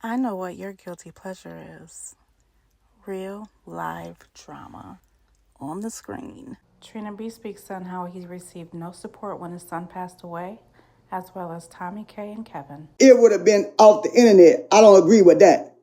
I know what your guilty pleasure is. Real live drama on the screen. Trina B speaks on how he received no support when his son passed away, as well as Tomi K and Kevin. It would have been off the internet. I don't agree with that.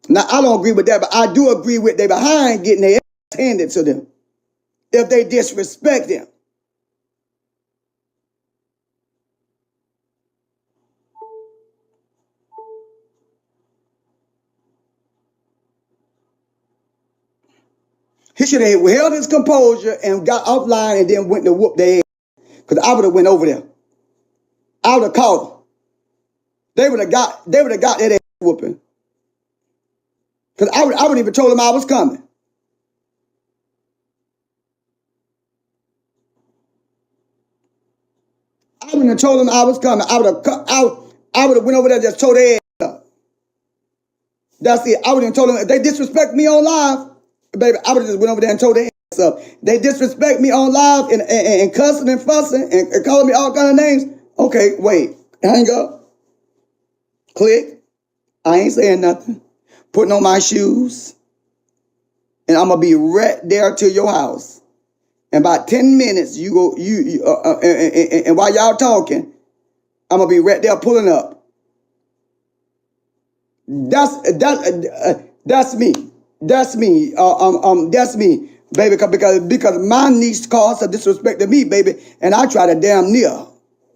Now, I don't agree with that, but I do agree with they behind getting their ass handed to them if they disrespect them. He should have held his composure and got offline and then went to whoop their ass. Because I would have went over there. I would have caught them. They would have got that ass whooping. Because I would even told them I was coming. I wouldn't have told them I was coming. I would have went over there and just told their ass up. That's it. I would have told them if they disrespect me on live, baby, I would have just went over there and told their ass up. They disrespect me on live and cussing and fussing and calling me all kind of names. Okay, wait. Hang up. Click. I ain't saying nothing. Putting on my shoes. And I'm gonna be right there to your house. In about 10 minutes, and while y'all talking, I'm gonna be right there pulling up. That's me. That's me. That's me, baby. Because my niece caused some disrespect to me, baby, and I try to damn near.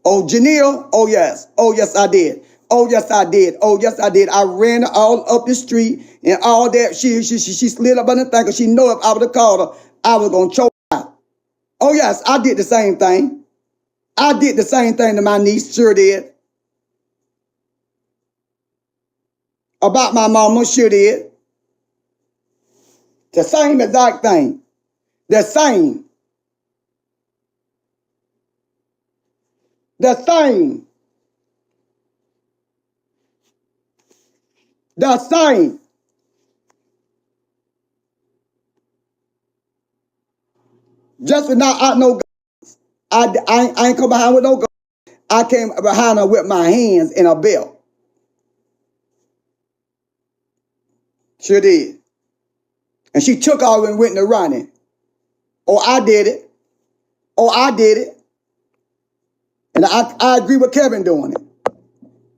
Oh, Janelle. Oh yes. Oh yes, I did. Oh yes, I did. Oh yes, I did. I ran all up the street and all that. She slid up on the thing because she know if I would have called her, I was gonna choke her out. Oh yes, I did the same thing. I did the same thing to my niece. Sure did. About my mama. Sure did. The same exact thing. The same. The same. The same. Just for not out no guns. I ain't come behind with no guns. I came behind her with my hands in a belt. Sure did. And she took off and went to running. Oh, I did it. Oh, I did it. And I agree with Kevin doing it.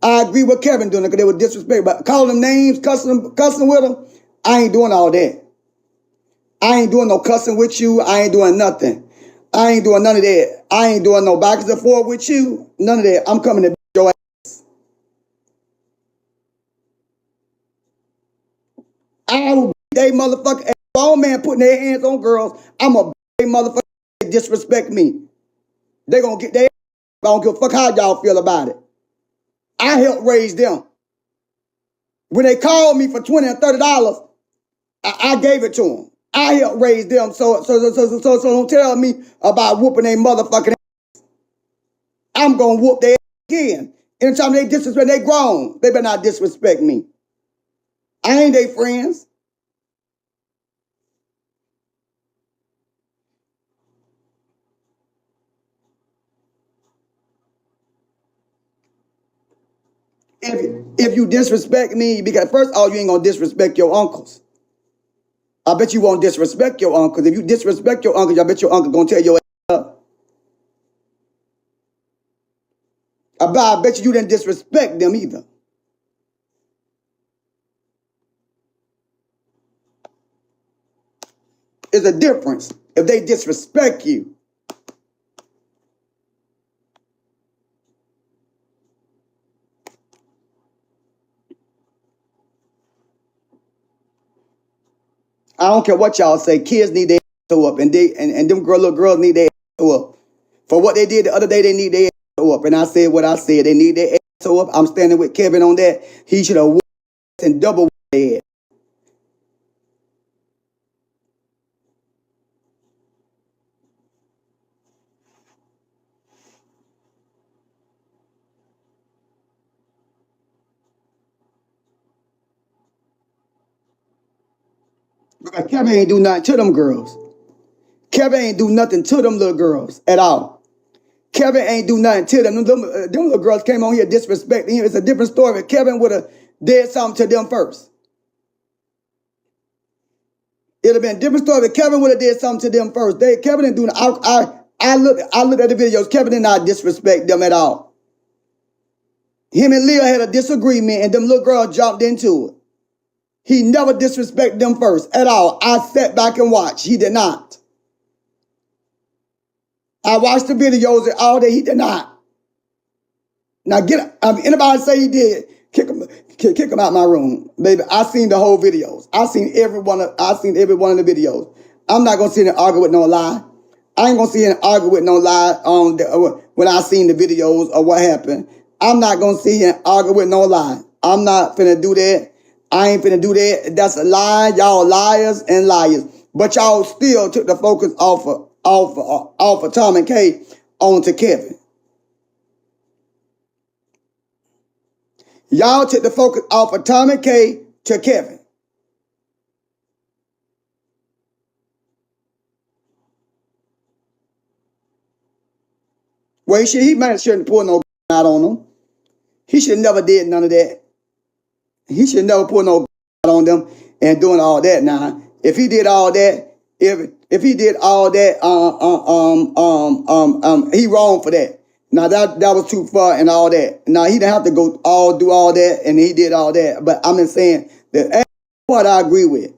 I agree with Kevin doing it because they were disrespectful. But calling them names, cussing with them, I ain't doing all that. I ain't doing no cussing with you. I ain't doing nothing. I ain't doing none of that. I ain't doing no backwards and forth with you. None of that. I'm coming to beat your ass. I will beat they motherfucker. If all man putting their hands on girls, I'm going to beat they motherfucker that disrespect me. They going to get their ass. I don't give a fuck how y'all feel about it. I helped raise them. When they called me for $20 and $30, I gave it to them. I helped raise them. So don't tell me about whooping their motherfucking ass. I'm gonna whoop their ass again. Anytime they disrespect, they grown. They better not disrespect me. I ain't their friends. If you disrespect me, because first of all, you ain't gonna disrespect your uncles. I bet you won't disrespect your uncles. If you disrespect your uncles, I bet your uncle gonna tell your ass up. I bet you didn't disrespect them either. There's a difference if they disrespect you. I don't care what y'all say. Kids need their toe up, and them little girls need their toe up. For what they did the other day, they need their toe up. And I said what I said. They need their toe up. I'm standing with Kevin on that. He should have whooped and double their head. Because Kevin ain't do nothing to them girls. Kevin ain't do nothing to them little girls at all. Kevin ain't do nothing to them. Them little girls came on here disrespecting him. It's a different story. If Kevin would have did something to them first. It'd have been a different story if Kevin would have did something to them first. Kevin didn't do nothing. I looked at the videos. Kevin did not disrespect them at all. Him and Leah had a disagreement, and them little girls jumped into it. He never disrespected them first at all. I sat back and watched. He did not. I watched the videos all day. He did not. Now anybody say he did, kick him out my room, baby. I seen the whole videos. I seen every one of the videos. I'm not gonna sit and argue with no lie. I ain't gonna sit and argue with no lie when I seen the videos or what happened. I'm not gonna sit here and argue with no lie. I'm not finna do that. I ain't finna do that. That's a lie. Y'all liars and liars. But y'all still took the focus off of Tomi K onto Kevin. Y'all took the focus off of Tomi K to Kevin. Well, he might shouldn't pull no out on them. He should never did none of that. He should never pull no out on them and doing all that now. If he did all that, if he did all that, he wrong for that. Now that was too far and all that. Now he didn't have to do all that, and he did all that. But I'm just saying that part I agree with.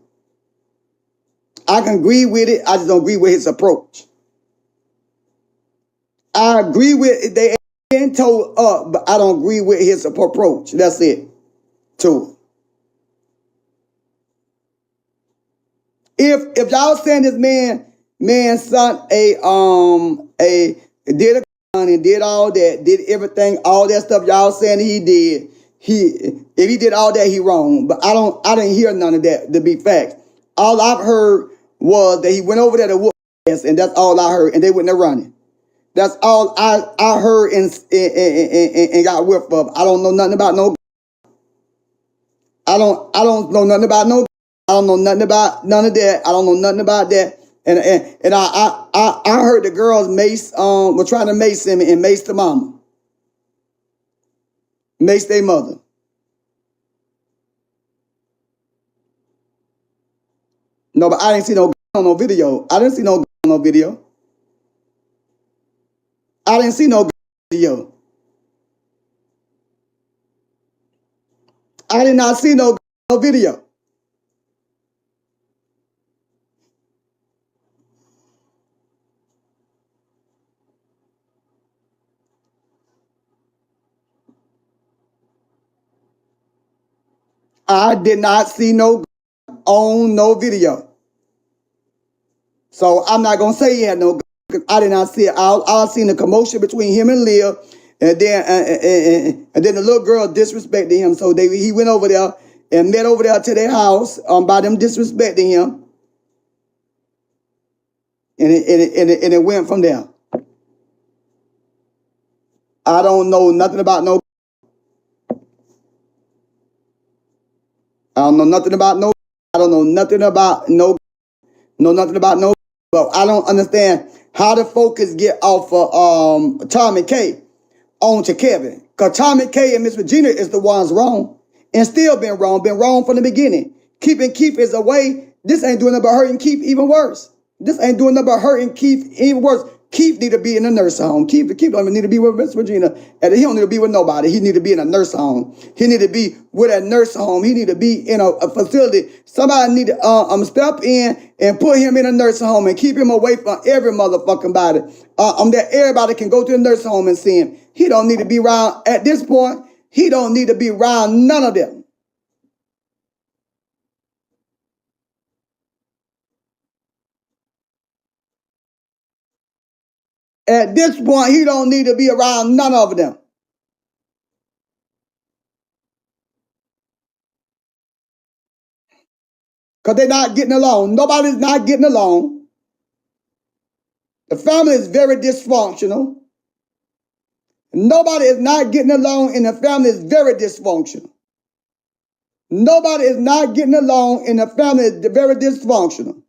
I can agree with it. I just don't agree with his approach. I agree with they ain't told up, but I don't agree with his approach. That's it. To if y'all saying this man's son did a gun and did all that, did everything, all that stuff y'all saying he did, if he did all that, he wrong. But I didn't hear none of that to be facts. All I've heard was that he went over there to whoop ass, and that's all I heard, and they went there running. That's all I heard and got whiff of. I don't know nothing about no. I don't know nothing about no. I don't know nothing about none of that. I don't know nothing about that. And I heard the girls were trying to mace him and mace the mama. Mace their mother. No, but I didn't see no on no video. I didn't see no on no video. I didn't see no video. I did not see no video. I did not see no on no video. So I'm not gonna say he had no because I did not see it. I seen the commotion between him and Leah, and then the little girl disrespected him. So he went over there and met over there to their house by them disrespecting him, and it went from there. I don't know nothing about no. I don't know nothing about no. I don't know nothing about no. Know nothing about no. But I don't understand how the focus get off of Tomi K onto Kevin. Because Tomi K and Miss Regina is the ones wrong. And still been wrong from the beginning. Keeping Keith is away. This ain't doing nothing but hurting Keith even worse. This ain't doing nothing but hurting Keith even worse. Keith need to be in a nursing home. Keith don't even need to be with Miss Regina. And he don't need to be with nobody. He need to be in a nursing home. He need to be with a nursing home. He need to be in a facility. Somebody need to step in and put him in a nursing home and keep him away from every motherfucking body. That everybody can go to the nursing home and see him. He don't need to be around at this point. He don't need to be around none of them. At this point, he don't need to be around none of them. Because they're not getting along. Nobody's not getting along. The family is very dysfunctional. Nobody is not getting along, and the family is very dysfunctional. Nobody is not getting along, and the family is very dysfunctional.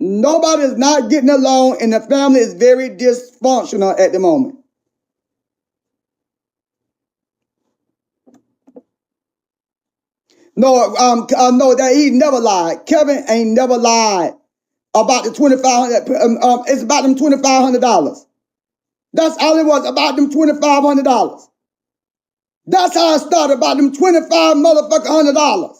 Nobody is not getting along, and the family is very dysfunctional at the moment. No, that he never lied. Kevin ain't never lied about the $2,500. It's about them $2,500. That's all it was, about them $2,500. That's how I started, about them $2,500.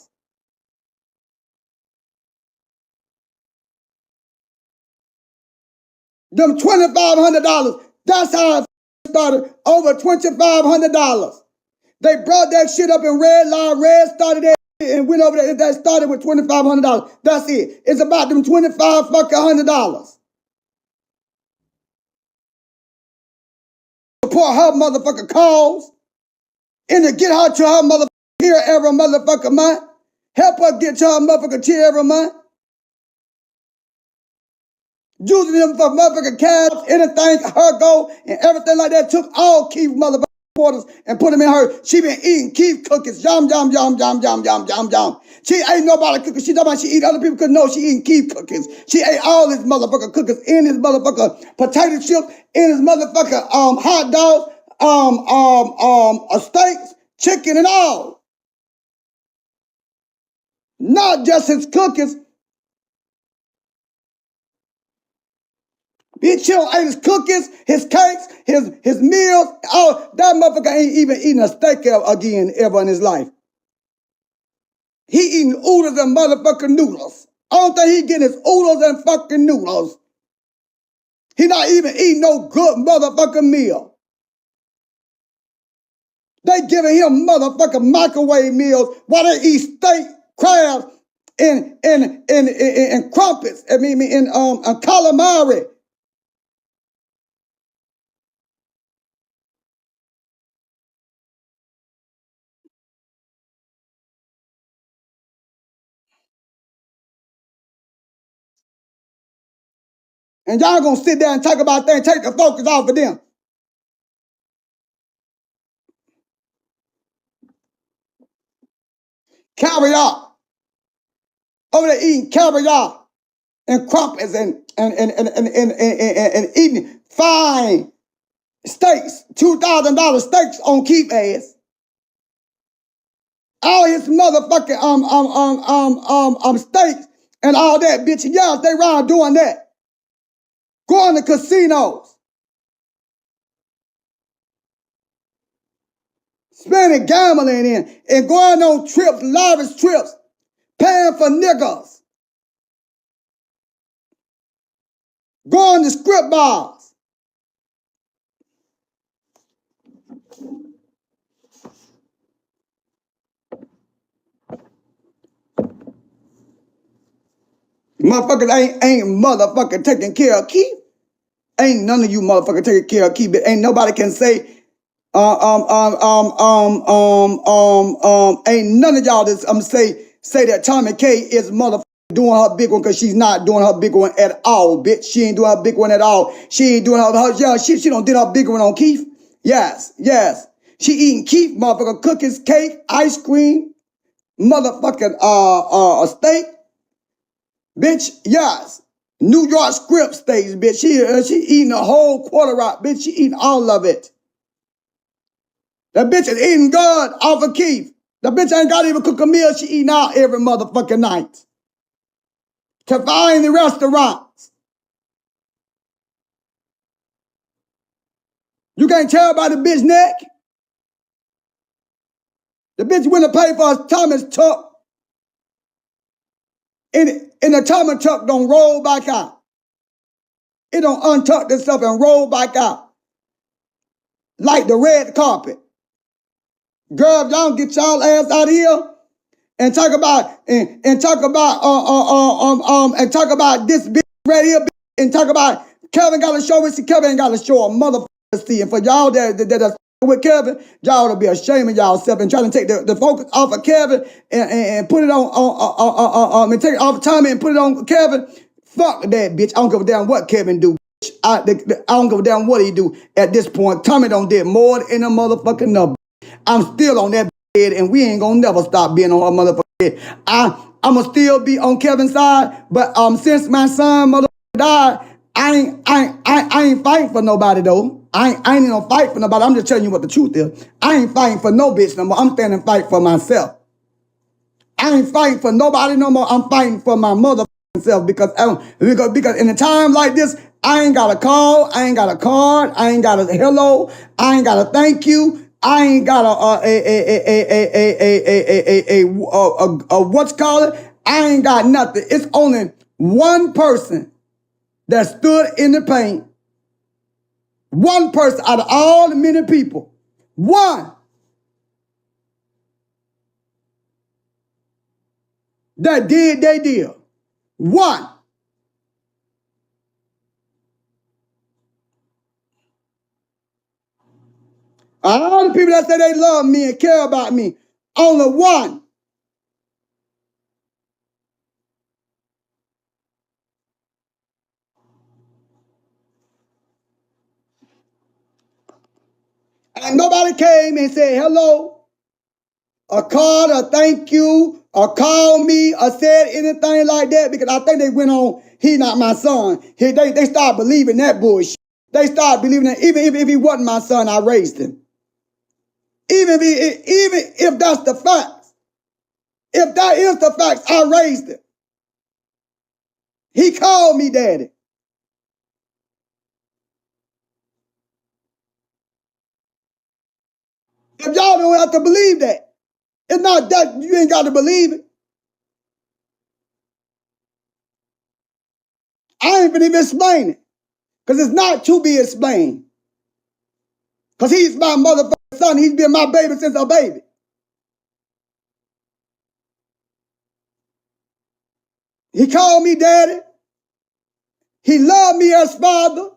Them $2,500. That's how I started, over $2,500. They brought that shit up in red line, red started that and went over there. That started with $2,500. That's it. It's about them $2,500. Support her motherfucking cause and to get her to her motherfucking tier every motherfucking month. Help her get to her motherfucking tier every month. Using them for motherfucking cash, anything, her go, and everything like that. Took all Keith motherfucking quarters and put them in her. She been eating Keith cookies. Yum, yum, yum, yum, yum, yum, yum, yum. She ain't nobody cookies. She talking about she eat other people cookies. No, she eating Keith cookies. She ate all his motherfucking cookies in his motherfucker potato chips, in his motherfucker hot dogs, steaks, chicken and all. Not just his cookies. Bitch, you ate his cookies, his cakes, his meals. Oh, that motherfucker ain't even eating a steak again ever in his life. He eating oodles and motherfucking noodles. I don't think he getting his oodles and fucking noodles. He not even eating no good motherfucking meal. They giving him motherfucking microwave meals while they eat steak, crabs, and crumpets. I mean, calamari. And y'all gonna sit there and talk about things, take the focus off of them. Caviar. Over there eating caviar and crumpets and eating fine steaks, $2,000 steaks on Keith ass. All his motherfucking steaks and all that, bitch. Y'all stay around doing that. Going to casinos. Spending gambling in and going on trips, lavish trips, paying for niggas. Going to script bars. Motherfuckers ain't motherfucking taking care of Keith. Ain't none of you motherfuckers taking care of Keith. Ain't nobody can say ain't none of y'all that say that Tomi K is motherfucking doing her big one, because she's not doing her big one at all, bitch. She ain't doing her big one at all. She ain't doing she don't do her big one on Keith. Yes. She eating Keith motherfucker cookies, cake, ice cream, motherfucking steak. Bitch, yes. New York script steaks, bitch. She eating a whole quarter rock, bitch. She eating all of it. That bitch is eating good off of Keith. The bitch ain't got to even cook a meal. She eating out every motherfucking night. To find the restaurants. You can't tell by the bitch neck. The bitch went to pay for a Thomas tuck. And the Thomas tuck don't roll back out. It don't untuck this stuff and roll back out. Like the red carpet. Girl, if y'all get y'all ass out of here and talk about this bitch right here and talk about Kevin got to show us. Kevin ain't got to show a motherfucker see. And for y'all that with Kevin, y'all ought to be ashamed of y'allself and trying to take the focus off of Kevin and put it on and take it off of Tomi and put it on Kevin. Fuck that bitch. I don't give a damn what Kevin do. I don't give a damn what he do at this point. Tomi don't did more than a motherfucking number. I'm still on that bed, and we ain't gonna never stop being on her motherfucking bed. I'ma still be on Kevin's side. But since my son mother died, I ain't fighting for nobody though. I ain't gonna fight for nobody. I'm just telling you what the truth is. I ain't fighting for no bitch no more. I'm standing fight for myself. I ain't fighting for nobody no more. I'm fighting for my mother self because in a time like this, I ain't got a call, I ain't got a card, I ain't got a hello, I ain't got a thank you, I ain't got a what's called it. I ain't got nothing. It's only one person that stood in the pain. One person out of all the many people. One that did they deal. One. All the people that say they love me and care about me, only one. And nobody came and said hello, or called, or thank you, or called me, or said anything like that because I think they went on, he not my son. They started believing that bullshit. They started believing that even if he wasn't my son, I raised him. Even if that's the facts. If that is the facts, I raised him. He called me daddy. If y'all don't have to believe that, it's not that you ain't got to believe it. I ain't been even explaining because it's not to be explained. Because he's my motherfucking son. He's been my baby since a baby. He called me daddy. He loved me as father.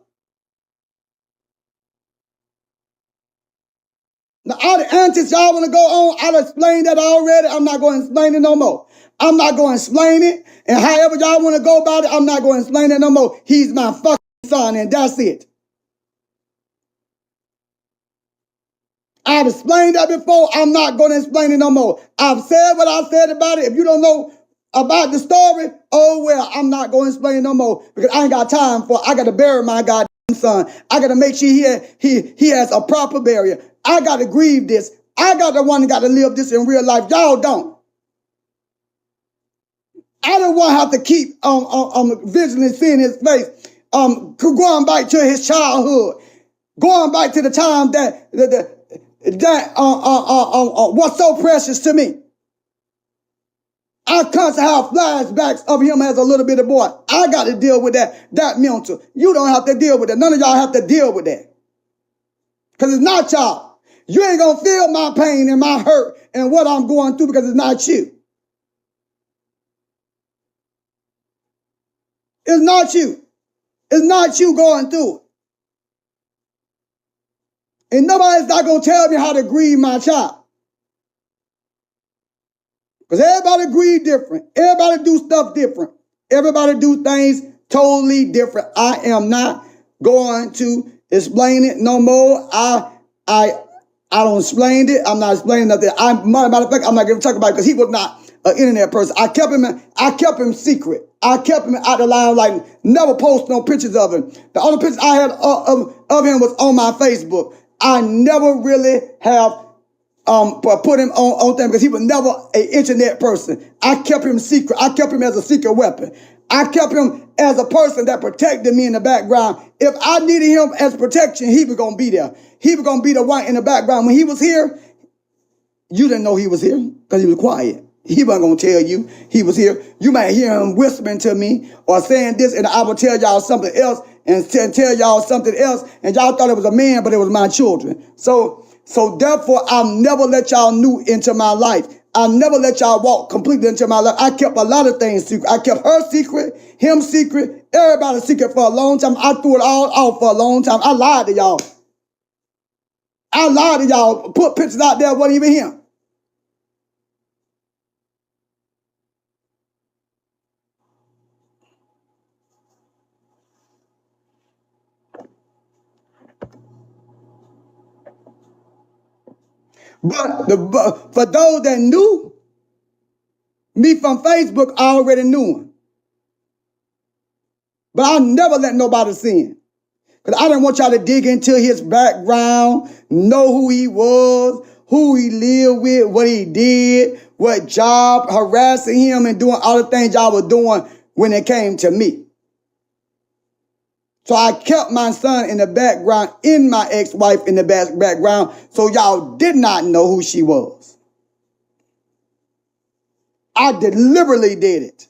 Now, all the antics y'all want to go on, I'll explain that already. I'm not going to explain it no more. I'm not going to explain it. And however y'all want to go about it, I'm not going to explain it no more. He's my fucking son, and that's it. I've explained that before. I'm not going to explain it no more. I've said what I said about it. If you don't know about the story, oh well, I'm not going to explain it no more because I ain't got time for it. I got to bury my goddamn son. I got to make sure he has a proper burial. I got to grieve this. I got the one that got to live this in real life. Y'all don't. I don't want to have to keep visually seeing his face. Going back to his childhood, going back to the time that what's so precious to me. I constantly have flashbacks of him as a little bitty boy. I got to deal with that mental. You don't have to deal with that. None of y'all have to deal with that. Because it's not y'all. You ain't going to feel my pain and my hurt and what I'm going through because it's not you. It's not you. It's not you going through it. And nobody's not going to tell me how to grieve my child. Because everybody grieve different. Everybody do stuff different. Everybody do things totally different. I am not going to explain it no more. I don't explain it. I'm not explaining nothing. Matter of fact, I'm not going to talk about it because he was not an internet person. I kept him secret. I kept him out the line, like never post no pictures of him. The only pictures I had of him was on my Facebook. I never really have put him on them because he was never an internet person. I kept him secret. I kept him as a secret weapon. I kept him as a person that protected me in the background. If I needed him as protection, he was going to be there. He was going to be the one in the background. When he was here, you didn't know he was here because he was quiet. He wasn't going to tell you he was here. You might hear him whispering to me or saying this, and I will tell y'all something else and tell y'all something else, and y'all thought it was a man, but it was my children. So therefore, I'll never let y'all new into my life. I'll never let y'all walk completely into my life. I kept a lot of things secret. I kept her secret, him secret, everybody secret for a long time. I threw it all out for a long time. I lied to y'all. Put pictures out there, wasn't even him. But for those that knew, Me from Facebook, I already knew him. But I never let nobody see him. Because I didn't want y'all to dig into his background, know who he was, who he lived with, what he did, what job, harassing him and doing all the things y'all were doing when it came to me. So I kept my son in the background, in my ex-wife in the background, so y'all did not know who she was. I deliberately did it.